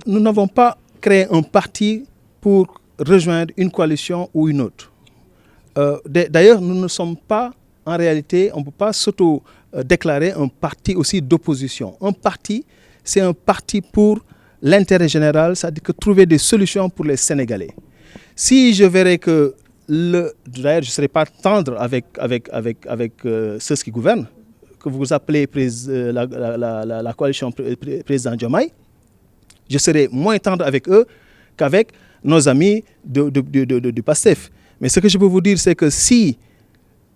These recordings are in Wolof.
nous n'avons pas créé un parti pour rejoindre une coalition ou une autre. D'ailleurs, nous ne sommes pas, en réalité, on ne peut pas s'auto-déclarer un parti aussi d'opposition. Un parti, c'est un parti pour l'intérêt général, c'est-à-dire que trouver des solutions pour les Sénégalais. Si je verrais que d'ailleurs, je ne serai pas tendre avec ceux qui gouvernent, que vous appelez la coalition président Diomaye, je serai moins tendre avec eux qu'avec nos amis du PASTEF. Mais ce que je peux vous dire, c'est que si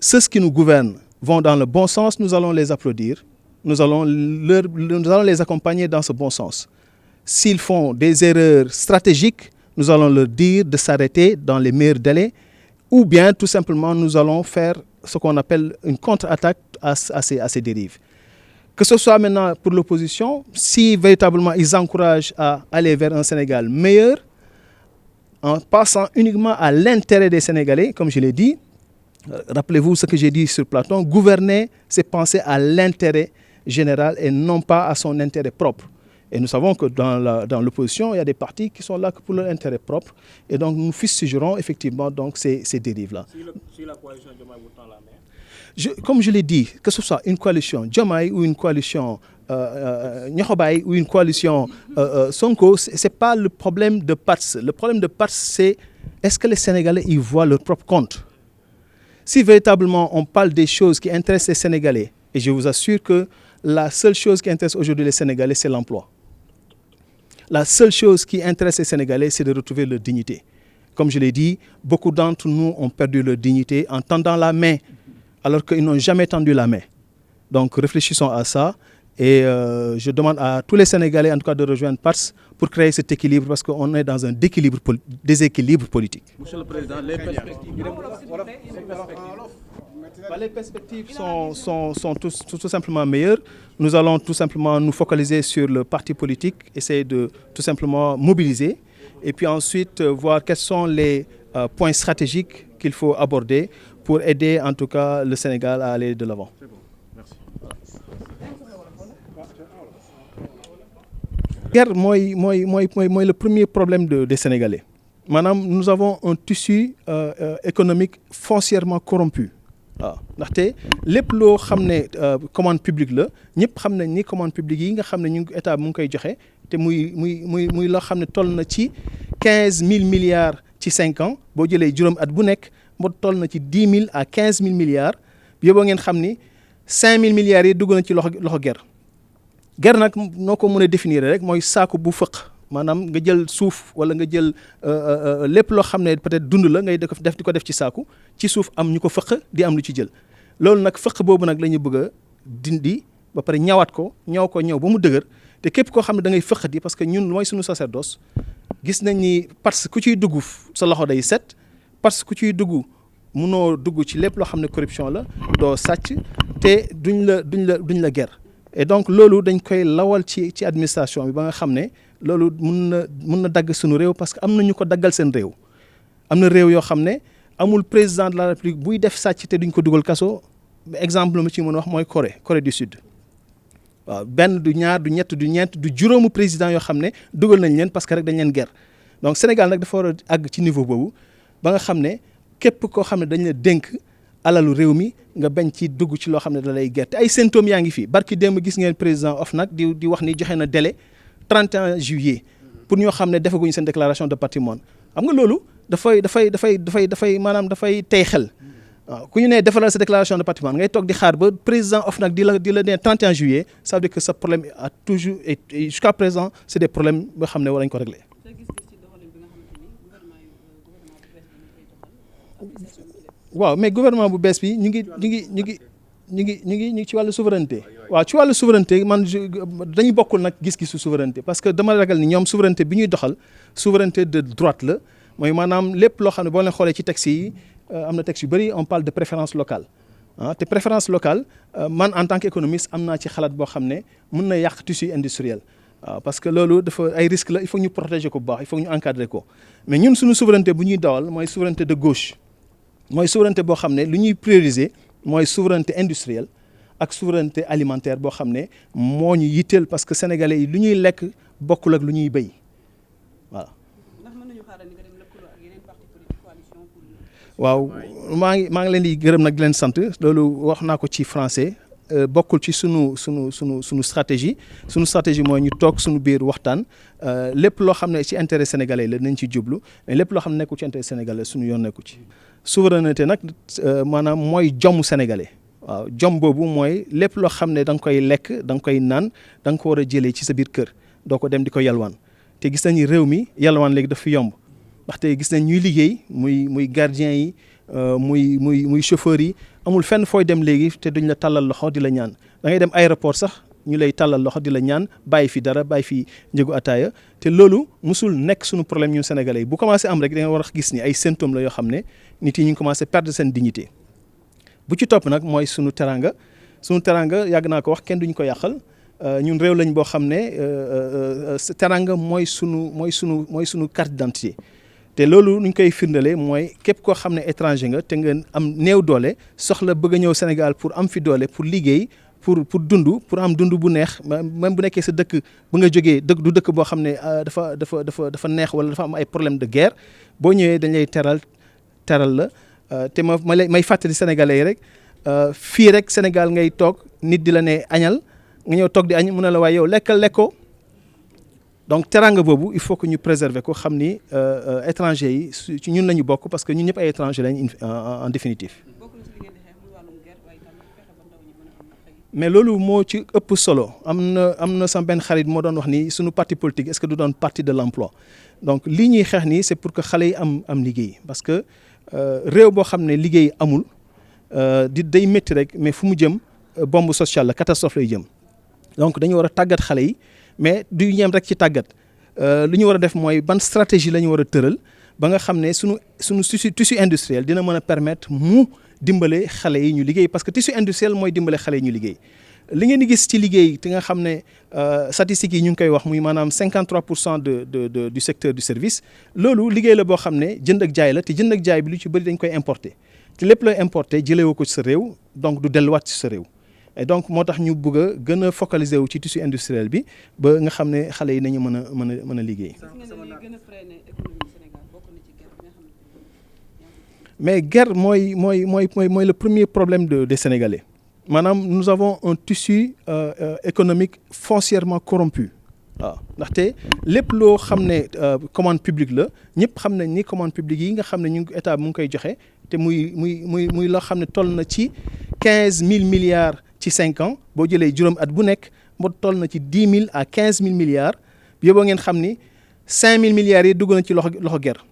ceux qui nous gouvernent vont dans le bon sens, nous allons les applaudir, nous allons les accompagner dans ce bon sens. S'ils font des erreurs stratégiques, nous allons leur dire de s'arrêter dans les meilleurs délais, ou bien tout simplement nous allons faire ce qu'on appelle une contre-attaque à ces dérives. Que ce soit maintenant pour l'opposition, si véritablement ils encouragent à aller vers un Sénégal meilleur, en passant uniquement à l'intérêt des Sénégalais, comme je l'ai dit, rappelez-vous ce que j'ai dit sur Platon, gouverner, c'est penser à l'intérêt général et non pas à son intérêt propre. Et nous savons que dans l'opposition, il y a des partis qui sont là que pour leur intérêt propre. Et donc, nous fustigerons effectivement donc, ces dérives-là. Si la coalition Diomaye vous tend la main. Comme je l'ai dit, que ce soit une coalition Diomaye ou une coalition Niokhobaye ou une coalition Sonko, ce n'est pas le problème de parti. Le problème de parti, c'est est-ce que les Sénégalais y voient leur propre compte? Si véritablement on parle des choses qui intéressent les Sénégalais, et je vous assure que la seule chose qui intéresse aujourd'hui les Sénégalais, c'est l'emploi. La seule chose qui intéresse les Sénégalais, c'est de retrouver leur dignité. Comme je l'ai dit, beaucoup d'entre nous ont perdu leur dignité en tendant la main, alors qu'ils n'ont jamais tendu la main. Donc réfléchissons à ça et je demande à tous les Sénégalais, en tout cas, de rejoindre PARS pour créer cet équilibre, parce qu'on est dans un déséquilibre politique. Monsieur le Président, les perspectives sont tout simplement meilleures. Nous allons tout simplement nous focaliser sur le parti politique, essayer de tout simplement mobiliser et puis ensuite voir quels sont les points stratégiques qu'il faut aborder pour aider en tout cas le Sénégal à aller de l'avant. C'est bon, merci. Guerre, moi, le premier problème des Sénégalais. Madame, nous avons un tissu économique foncièrement corrompu. waaw ndaxte lépp loo xam ne commande publique la ñëpp xam nañ ni commande publique yi nga xam ne ñu ngi état mu ngi koy joxe te muy loo xam ne toll na ci 15 000 milliards ci 5 ans boo jëlee juróom at bu nekk moo toll na ci 10 000 à 15 000 milliards yóbboo ngeen xam ni 5 000 milliards yi dugg na ci loxo guerre. Guerre nag noo ko mën a définir rek mooy saako bu fëq maanaam nga jël suuf wala nga jël lépp loo xam ne peut-être dund la ngay di ko def ci saaku ci suuf am ñu ko fëq di am lu ci jël loolu nag fëq boobu nag la ñu bëgg a dindi ba pare ñawaat ko ñaw ba mu dëgër te képp koo xam ne da ngay fëq di parce que ñun mooy suñu sacerdoce gis nañ ni parce que ku ciy dugg sa loxo day set parce que ku ciy dugg munoo dugg ci lépp loo xam ne corruption la doo sàcc te duñ la guerre et donc loolu dañ koy lawal ci administration bi ba nga xam ne loolu mun na dagg suñu réew parce que am na ñu ko daggal seen réew am na réew yoo xam ne amul président de la République buy def sàcc te duñ ko dugal kaso exemple mu ci mën a wax mooy Corée du Sud waaw benn du ñaar du ñett du ñeent du juróomu président yoo xam ne dugal nañ leen parce que rek dañ leen guerre donc Sénégal nag dafa war a àgg ci niveau boobu ba nga xam ne képp koo xam ne dañ la dénk alalu réew mi nga bañ ci dugg ci loo xam ne da lay guerre te ay symptômes yaa ngi fii barki démb gis ngeen président OFNAC di wax ni joxe na délai 31 juillet pour ñoo xam ne defaguñu seen déclaration de patrimoine xam nga loolu dafay maanaam dafay tey xel waaw ku ñu nee defalal sa déclaration de patrimoine ngay toog di xaar ba président OFNAC di la nee 31 juillet ça veut dire que ce problème a toujours et jusqu'à présent c'est des problèmes yoo xam ne war nañu ko régler. waaw mais gouvernement bu bees bi ñu ngi ci wàllu souveraineté waaw ci wàllu souveraineté man dañu bokkul nag gis-gisu souveraineté parce que dama ragal ni ñoom souveraineté bi ñuy doxal souveraineté de droite la mooy maanaam lépp loo xam ne boo leen xoolee ci texte yi am na texte yu bëri on parle de préférence locale te préférence locale man en tant qu'économiste am naa ci xalaat boo xam ne mën na yàq tissu industriel waaw parce que loolu dafa ay risque la il faut ñu protéger ko bu baax il faut ñu encadrer ko mais ñun suñu souveraineté bu ñuy dawal mooy souveraineté de gauche mooy souveraineté boo xam ne lu ñuy prioriser mooy souveraineté industrielle ak souveraineté alimentaire boo xam ne moo ñu yitteel parce que sénégalais yi lu ñuy lekk bokkul ak lu ñuy béy voilà. ndax mën nañu xaaral ni nga dem lëkkaloo ak yeneen parti politique coalition pour. waaw maa ngi leen di gërëm nag di leen sant loolu wax naa ko ci français bokkul ci sunu stratégie mooy ñu toog sunu biir waxtaan lépp loo xam ne ci intérêt sénégalais la nañ ci jublu mais lépp loo xam ne nekkul ci intérêt sénégalais suñu yoon nekku ci. souveraineté nag maanaam mooy jommu sénégalais waaw jom boobu mooy lépp loo xam ne da nga koy lekk da nga koy naan da nga ko war a jëlee ci sa biir kër doo ko dem di ko yalwaan te gis nañu réew mi yalwaan léegi daf fi yomb ndaxte gis nañ ñuy liggéey muy gardien yi muy chauffeur yi amul fenn fooy dem léegi te duñ la tàllal loxo di la ñaan da ngay dem aéroport sax ñu lay tàllal loxo di la ñaan bàyyi fi dara bàyyi fi njëgu ataaya te loolu musul nekk suñu problème ñun sénégalais yi bu commencé am rek da nga war a gis ni ay symptômes la yoo xam ne nit yi ñu ngi commencé perdre seen dignité bu ci topp nag mooy sunu teranga yàgg naa ko wax kenn duñ ko yàqal ñun réew lañ boo xam ne teranga mooy sunu carte d'identité te loolu nuñ koy firndalee mooy képp koo xam ne étranger nga te nga am néew doole soxla bëgg a ñëw Sénégal pour am fi doole pour liggéey pour dund pour am dund bu neex même bu nekkee sa dëkk bu nga jógee du dëkk boo xam ne dafa neex wala dafa am ay problème de guerre boo ñëwee dañ lay teral la te may fàttali sénégalais yi rek fii rek Sénégal ngay toog nit di la ne añal nga ñëw toog di añ mu ne la waaye yow lekkoo donc teranga boobu il faut que ñu préserver ko xam ni étranger yi ci ñun la ñu bokk parce que ñun ñëpp ay étranger lañ en définitif. mais loolu moo ci ëpp solo am na sama benn xarit moo doon wax ni suñu parti politique est-ce que du doon parti de l'emploi donc lii ñuy xeex nii c'est pour que xale yi am liggéey parce que réew boo xam ne liggéey amul day métti rek mais fu mu jëm bombe sociale la catastrophe lay jëm donc dañu war a tàggat xale yi mais du ñeem rek ci tàggat lu ñu war a def mooy ban stratégie la ñu war a tëral ba nga xam ne suñu tissu industriel dina mën a permettre mu dimbale xale yi ñu liggéey parce que tissu industriel mooy dimbale xale yi ñu liggéey li ngeen di gis ci liggéey te nga xam ne statistiques yi ñu ngi koy wax muy maanaam 53% du secteur du service loolu liggéey la boo xam ne jënd ak jaay la te jënd ak jaay bi lu ci bëri dañ koy importer te lépp looy importer jëlee woo ko ci sa réew donc du delluwaat ci sa réew et donc moo tax ñu bëgg a gën a focaliser wu ci tissu industriel bi ba nga xam ne xale yi nañu mën a liggéey. mais guerre mooy le premier problème des Sénégalais maanaam nous avons un tissu économique foncièrement corrompu waaw ndaxte lépp loo xam ne commande publique la ñëpp xam nañ ni commande publique yi nga xam ne ñu ngi état mu ngi koy joxe te muy loo xam ne toll na ci 15 000 milliards ci 5 ans boo jëlee juróom at bu nekk moo toll na ci 10 000 à 15 000 milliards yóbboo ngeen xam ni 5 000 milliards yi dugg na ci loxo guerre.